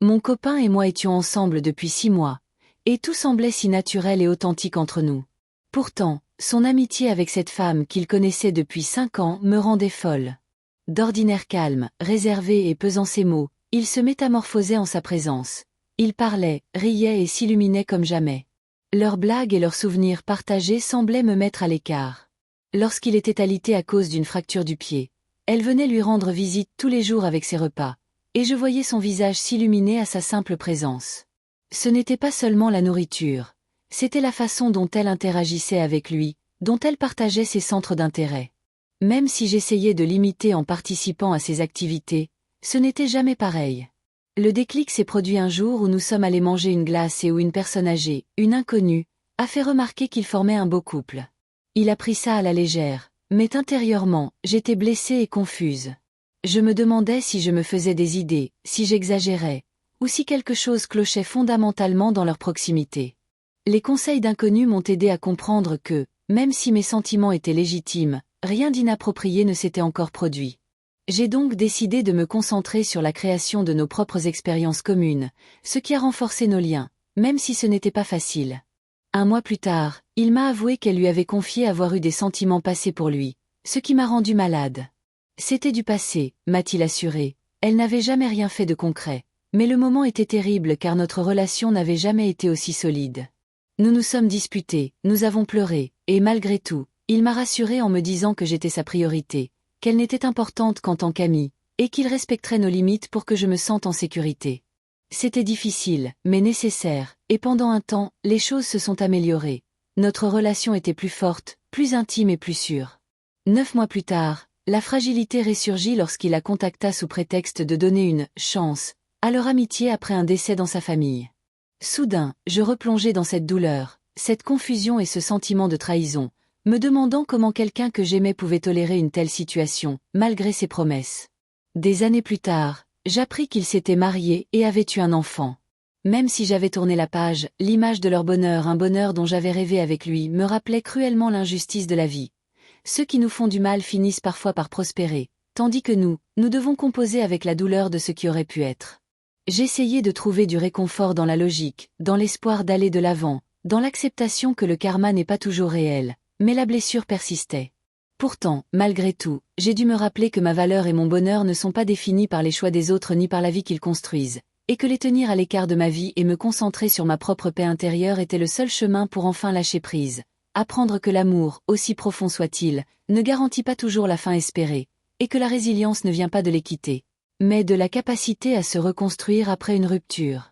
Mon copain et moi étions ensemble depuis 6 mois, et tout semblait si naturel et authentique entre nous. Pourtant, son amitié avec cette femme qu'il connaissait depuis 5 ans me rendait folle. D'ordinaire calme, réservé et pesant ses mots, il se métamorphosait en sa présence. Il parlait, riait et s'illuminait comme jamais. Leurs blagues et leurs souvenirs partagés semblaient me mettre à l'écart. Lorsqu'il était alité à cause d'une fracture du pied, elle venait lui rendre visite tous les jours avec ses repas, et je voyais son visage s'illuminer à sa simple présence. Ce n'était pas seulement la nourriture, c'était la façon dont elle interagissait avec lui, dont elle partageait ses centres d'intérêt. Même si j'essayais de l'imiter en participant à ses activités, ce n'était jamais pareil. Le déclic s'est produit un jour où nous sommes allés manger une glace et où une personne âgée, une inconnue, a fait remarquer qu'ils formaient un beau couple. Il a pris ça à la légère, mais intérieurement, j'étais blessée et confuse. Je me demandais si je me faisais des idées, si j'exagérais, ou si quelque chose clochait fondamentalement dans leur proximité. Les conseils d'inconnus m'ont aidé à comprendre que, même si mes sentiments étaient légitimes, rien d'inapproprié ne s'était encore produit. J'ai donc décidé de me concentrer sur la création de nos propres expériences communes, ce qui a renforcé nos liens, même si ce n'était pas facile. 1 mois plus tard, il m'a avoué qu'elle lui avait confié avoir eu des sentiments passés pour lui, ce qui m'a rendu malade. C'était du passé, m'a-t-il assuré, elle n'avait jamais rien fait de concret, mais le moment était terrible car notre relation n'avait jamais été aussi solide. Nous nous sommes disputés, nous avons pleuré, et malgré tout, il m'a rassuré en me disant que j'étais sa priorité, qu'elle n'était importante qu'en tant qu'amie, et qu'il respecterait nos limites pour que je me sente en sécurité. C'était difficile, mais nécessaire, et pendant un temps, les choses se sont améliorées. Notre relation était plus forte, plus intime et plus sûre. 9 mois plus tard, la fragilité ressurgit lorsqu'il la contacta sous prétexte de donner une « chance » à leur amitié après un décès dans sa famille. Soudain, je replongeais dans cette douleur, cette confusion et ce sentiment de trahison, me demandant comment quelqu'un que j'aimais pouvait tolérer une telle situation, malgré ses promesses. Des années plus tard, j'appris qu'il s'était marié et avait eu un enfant. Même si j'avais tourné la page, l'image de leur bonheur, un bonheur dont j'avais rêvé avec lui, me rappelait cruellement l'injustice de la vie. Ceux qui nous font du mal finissent parfois par prospérer, tandis que nous devons composer avec la douleur de ce qui aurait pu être. J'essayais de trouver du réconfort dans la logique, dans l'espoir d'aller de l'avant, dans l'acceptation que le karma n'est pas toujours réel, mais la blessure persistait. Pourtant, malgré tout, j'ai dû me rappeler que ma valeur et mon bonheur ne sont pas définis par les choix des autres ni par la vie qu'ils construisent, et que les tenir à l'écart de ma vie et me concentrer sur ma propre paix intérieure était le seul chemin pour enfin lâcher prise. Apprendre que l'amour, aussi profond soit-il, ne garantit pas toujours la fin espérée, et que la résilience ne vient pas de l'équité, mais de la capacité à se reconstruire après une rupture.